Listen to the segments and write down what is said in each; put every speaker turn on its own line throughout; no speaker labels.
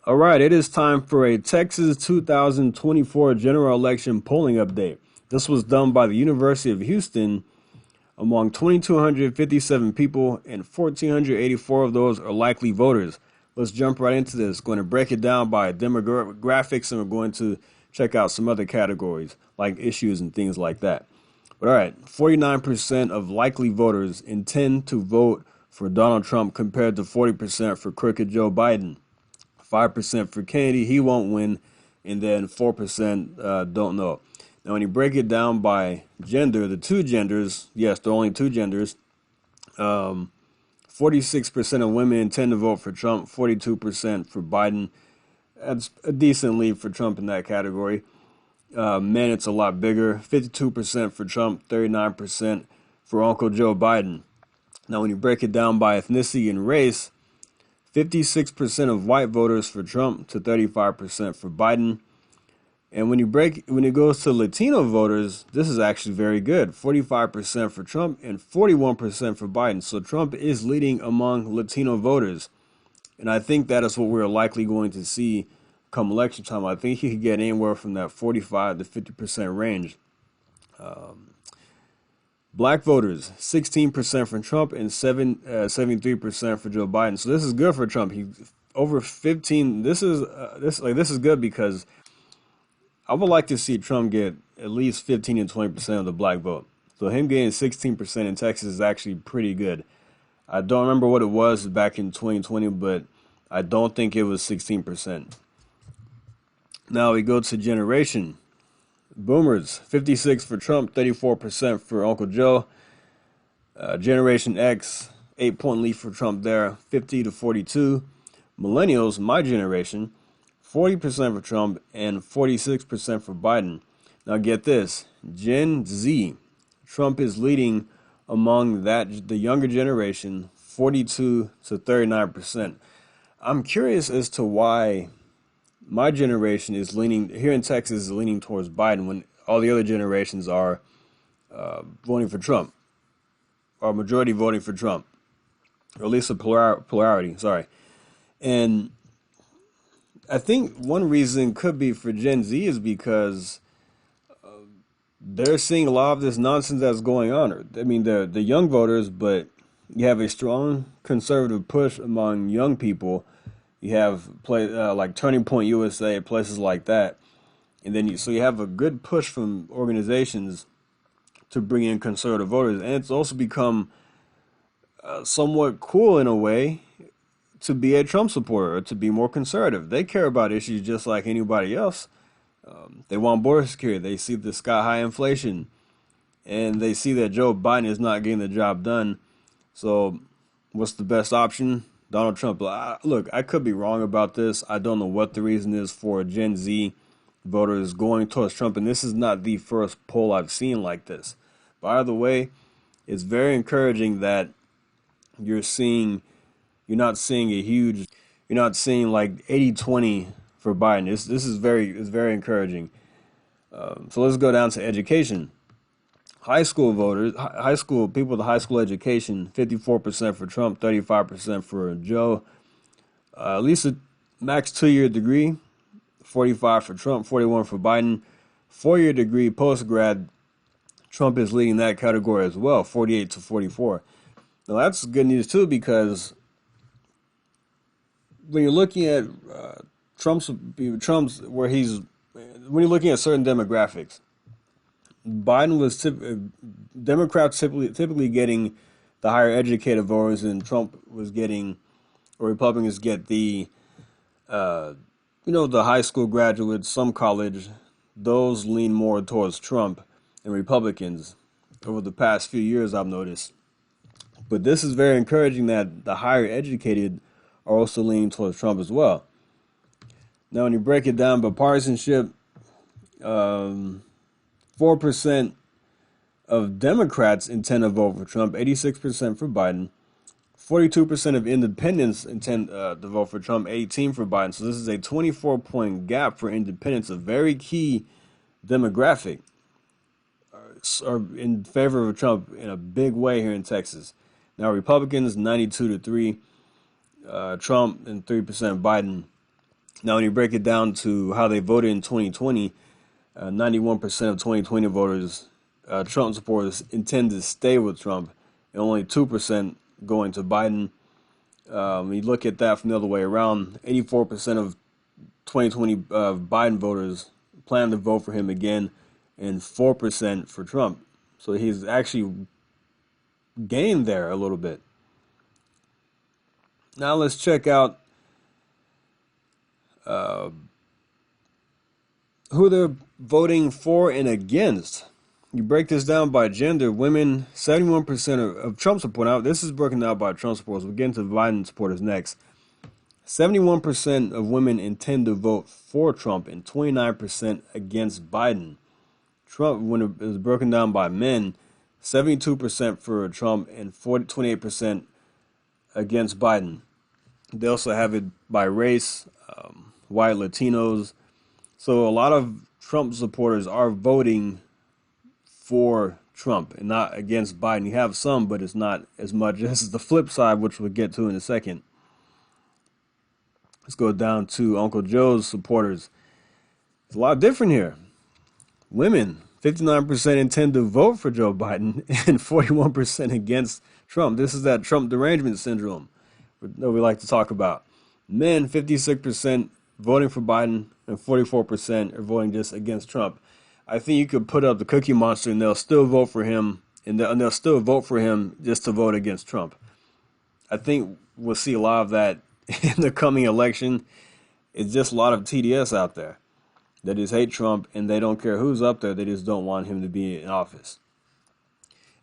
All right, it is time for a Texas 2024 general election polling update. This was done by the University of Houston among 2,257 people, and 1,484 of those are likely voters. Let's jump right into this. Going to break it down by demographics, and we're going to check out some other categories like issues and things like that. But all right, 49% of likely voters intend to vote for Donald Trump compared to 40% for crooked Joe Biden. 5% for Kennedy, he won't win, and then 4% don't know. Now, when you break it down by gender, the two genders, yes, there are only two genders. 46% of women intend to vote for Trump, 42% for Biden. That's a decent lead for Trump in that category. Men, it's a lot bigger. 52% for Trump, 39% for Uncle Joe Biden. Now, when you break it down by ethnicity and race, 56% of white voters for Trump to 35% for Biden. And when it goes to Latino voters, this is actually very good. 45% for Trump and 41% for Biden. So Trump is leading among Latino voters. And I think that is what we're likely going to see come election time. I think he could get anywhere from that 45 to 50% range. Black voters, 16% for Trump and 73% for Joe Biden. So this is good for Trump. He over 15. This is good because I would like to see Trump get at least 15 and 20% of the black vote. So him getting 16% in Texas is actually pretty good. I don't remember what it was back in 2020, but I don't think it was 16%. Now we go to generation. Boomers, 56 for Trump, 34% for Uncle Joe. Generation X, 8-point lead for Trump there, 50 to 42. Millennials, my generation, 40% for Trump and 46% for Biden. Now get this, Gen Z, Trump is leading among the younger generation, 42 to 39%. I'm curious as to why my generation is leaning here in Texas is leaning towards Biden when all the other generations are voting for Trump, or majority voting for Trump, or at least a plurality. Sorry, and I think one reason could be for Gen Z is because they're seeing a lot of this nonsense that's going on. I mean, the young voters, but you have a strong conservative push among young people. You have like Turning Point USA, places like that, and then you have a good push from organizations to bring in conservative voters, and it's also become somewhat cool in a way to be a Trump supporter or to be more conservative. They care about issues just like anybody else. They want border security. They see the sky high inflation, and they see that Joe Biden is not getting the job done. So, what's the best option? Donald Trump. Look, I could be wrong about this. I don't know what the reason is for Gen Z voters going towards Trump, and this is not the first poll I've seen like this. By the way, it's very encouraging that you're seeing you're not seeing you're not seeing like 80-20 for Biden. This is very encouraging. So let's go down to education. High school voters, high school people with high school education, 54% for Trump, 35% for Joe. At least a max 2-year degree, 45 for Trump, 41 for Biden. 4-year degree post grad, Trump is leading that category as well, 48 to 44. Now that's good news too because when you're looking at Trump's where he's when you're looking at certain demographics, Biden was Democrats typically getting the higher educated voters, and Trump was getting, or Republicans get uh, the high school graduates, some college. Those lean more towards Trump and Republicans over the past few years, I've noticed. But this is very encouraging that the higher educated are also leaning towards Trump as well. Now, when you break it down by partisanship, 4% of Democrats intend to vote for Trump, 86% for Biden. 42% of independents intend to vote for Trump, 18 for Biden. So this is a 24-point gap for independents, a very key demographic, are in favor of Trump in a big way here in Texas. Now Republicans 92 to 3, Trump and 3% Biden. Now, when you break it down to how they voted in 2020, 91% of 2020 voters, Trump supporters, intend to stay with Trump, and only 2% going to Biden. You look at that from the other way around, 84% of 2020 Biden voters plan to vote for him again, and 4% for Trump. So he's actually gained there a little bit. Now let's check out uh, who they're voting for and against. You break this down by gender, women, 71% of Trump support. Now, this is broken down by Trump supporters. We'll get into Biden supporters next. 71% of women intend to vote for Trump and 29% against Biden. Trump, when it is broken down by men, 72% for Trump and 28% against Biden. They also have it by race, white Latinos. So a lot of Trump supporters are voting for Trump and not against Biden. You have some, but it's not as much. This is the flip side, which we'll get to in a second. Let's go down to Uncle Joe's supporters. It's a lot different here. Women, 59% intend to vote for Joe Biden and 41% against Trump. This is that Trump derangement syndrome that we like to talk about. Men, 56% voting for Biden and 44% are voting just against Trump. I think you could put up the Cookie Monster and they'll still vote for him, and they'll still vote for him just to vote against Trump. I think we'll see a lot of that in the coming election. It's just a lot of TDS out there that just hate Trump, and they don't care who's up there. They just don't want him to be in office.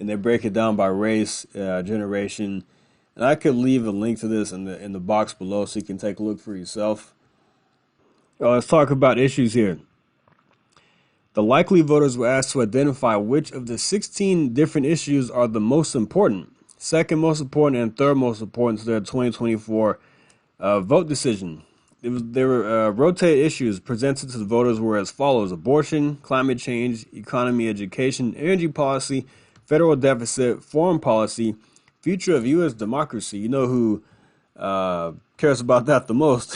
And they break it down by race, generation. And I could leave a link to this in the box below so you can take a look for yourself. Let's talk about issues here. The likely voters were asked to identify which of the 16 different issues are the most important, second most important, and third most important to their 2024 vote decision. There were rotated issues presented to the voters were as follows: abortion, climate change, economy, education, energy policy, federal deficit, foreign policy, future of U.S. democracy. You know who cares about that the most?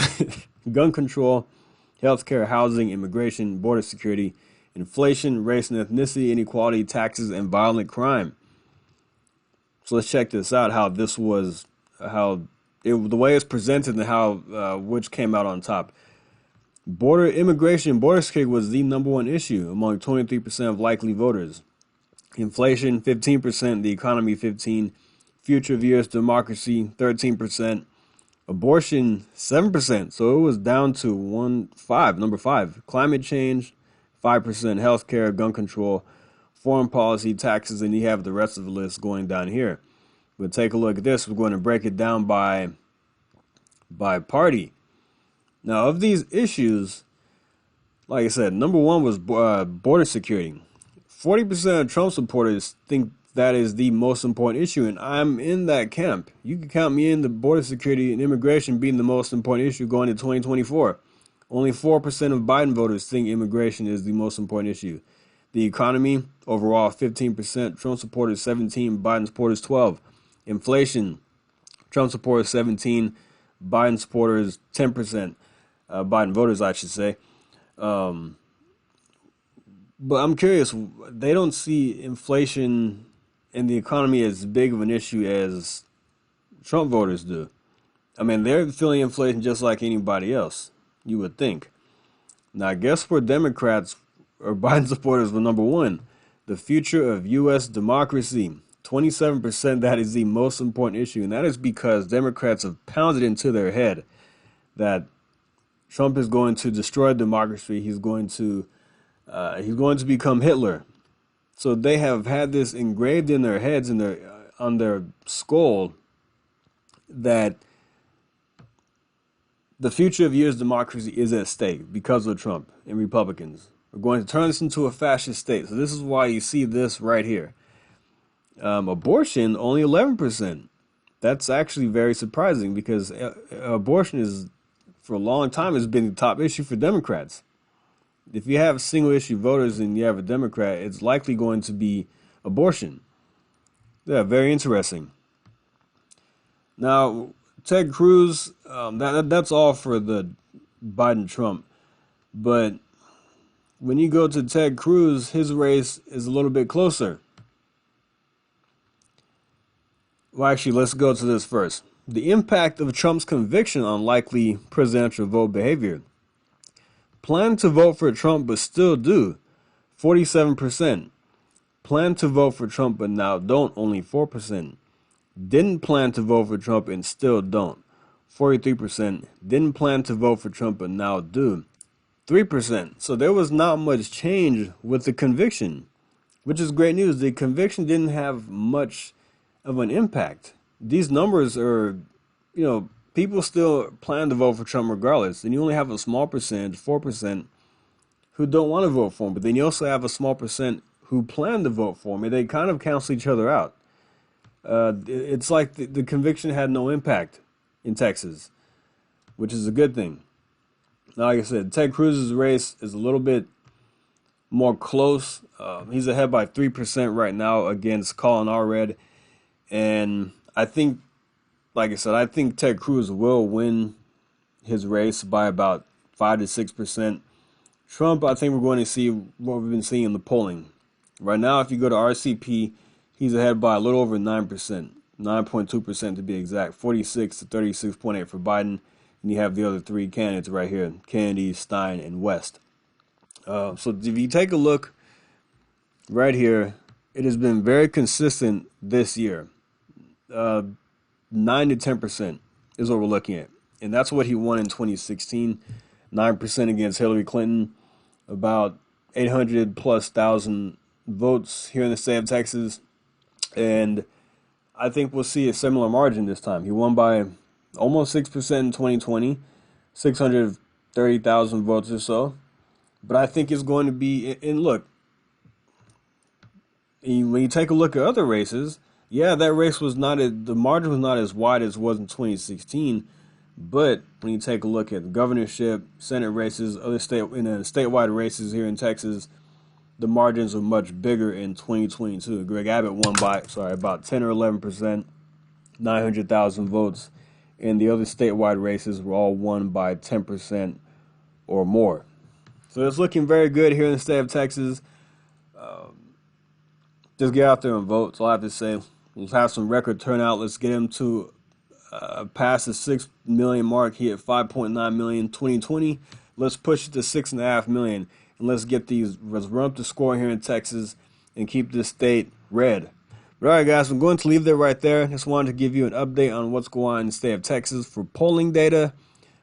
Gun control, healthcare, housing, immigration, border security, inflation, race and ethnicity, inequality, taxes, and violent crime. So let's check this out, the way it's presented and how which came out on top. Border immigration, border security was the number one issue among 23% of likely voters. Inflation, 15%, the economy, 15%, future of U.S. democracy, 13%, abortion, 7%. So it was down to number 5. Climate change, 5%, healthcare, gun control, foreign policy, taxes, and you have the rest of the list going down here. We'll take a look at this. We're going to break it down by party. Now, of these issues, like I said, number one was border security. 40% of Trump supporters think that is the most important issue, and I'm in that camp. You can count me in, the border security and immigration being the most important issue going into 2024. Only 4% of Biden voters think immigration is the most important issue. The economy, overall 15%, Trump supporters 17%, Biden supporters 12%. Inflation, Trump supporters 17%, Biden supporters 10%. Biden voters, I should say. But I'm curious, they don't see inflation and the economy as big of an issue as Trump voters do. I mean, they're feeling inflation just like anybody else, you would think. Now, guess where Democrats or Biden supporters were number one? The future of U.S. democracy. 27%, that is the most important issue. And that is because Democrats have pounded into their head that Trump is going to destroy democracy. He's going to become Hitler. So they have had this engraved in their heads and on their skull that the future of U.S. democracy is at stake because of Trump and Republicans. We're going to turn this into a fascist state. So this is why you see this right here. Abortion, only 11%. That's actually very surprising because abortion is, for a long time, has been the top issue for Democrats. If you have single issue voters and you have a Democrat, it's likely going to be abortion. Yeah, very interesting. Now, Ted Cruz, that's all for the Biden Trump. But when you go to Ted Cruz, his race is a little bit closer. Well, actually, let's go to this first. The impact of Trump's conviction on likely presidential vote behavior. Plan to vote for Trump but still do, 47%. Plan to vote for Trump but now don't, only 4%. Didn't plan to vote for Trump and still don't, 43%. Didn't plan to vote for Trump but now do, 3%. So there was not much change with the conviction, which is great news. The conviction didn't have much of an impact. These numbers are, people still plan to vote for Trump regardless. And you only have a small percentage, 4%, who don't want to vote for him. But then you also have a small percent who plan to vote for him. And they kind of cancel each other out. It's like the conviction had no impact in Texas, which is a good thing. Now, like I said, Ted Cruz's race is a little bit more close. He's ahead by 3% right now against Colin Allred. And I think, like I said, I think Ted Cruz will win his race by about 5 to 6%. Trump, I think we're going to see what we've been seeing in the polling. Right now, if you go to RCP, he's ahead by a little over 9%, 9.2% to be exact, 46 to 36.8 for Biden. And you have the other three candidates right here, Kennedy, Stein, and West. So if you take a look right here, it has been very consistent this year. 9 to 10% is what we're looking at. And that's what he won in 2016, 9% against Hillary Clinton, about 800 plus thousand votes here in the state of Texas. And I think we'll see a similar margin this time. He won by almost 6% in 2020, 630,000 votes or so. But I think it's going to be, and look, when you take a look at other races, yeah, that race was not, the margin was not as wide as it was in 2016. But when you take a look at the governorship, Senate races, other statewide races here in Texas, the margins are much bigger in 2022. Greg Abbott won by, about 10 or 11%, 900,000 votes. And the other statewide races were all won by 10% or more. So it's looking very good here in the state of Texas. Just get out there and vote. That's all I have to say. Let's have some record turnout. Let's get him to pass the 6 million mark. He hit 5.9 million 2020. Let's push it to 6.5 million. And let's run up the score here in Texas and keep this state red. But all right, guys, I'm going to leave that right there. Just wanted to give you an update on what's going on in the state of Texas for polling data.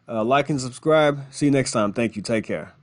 Like and subscribe. See you next time. Thank you. Take care.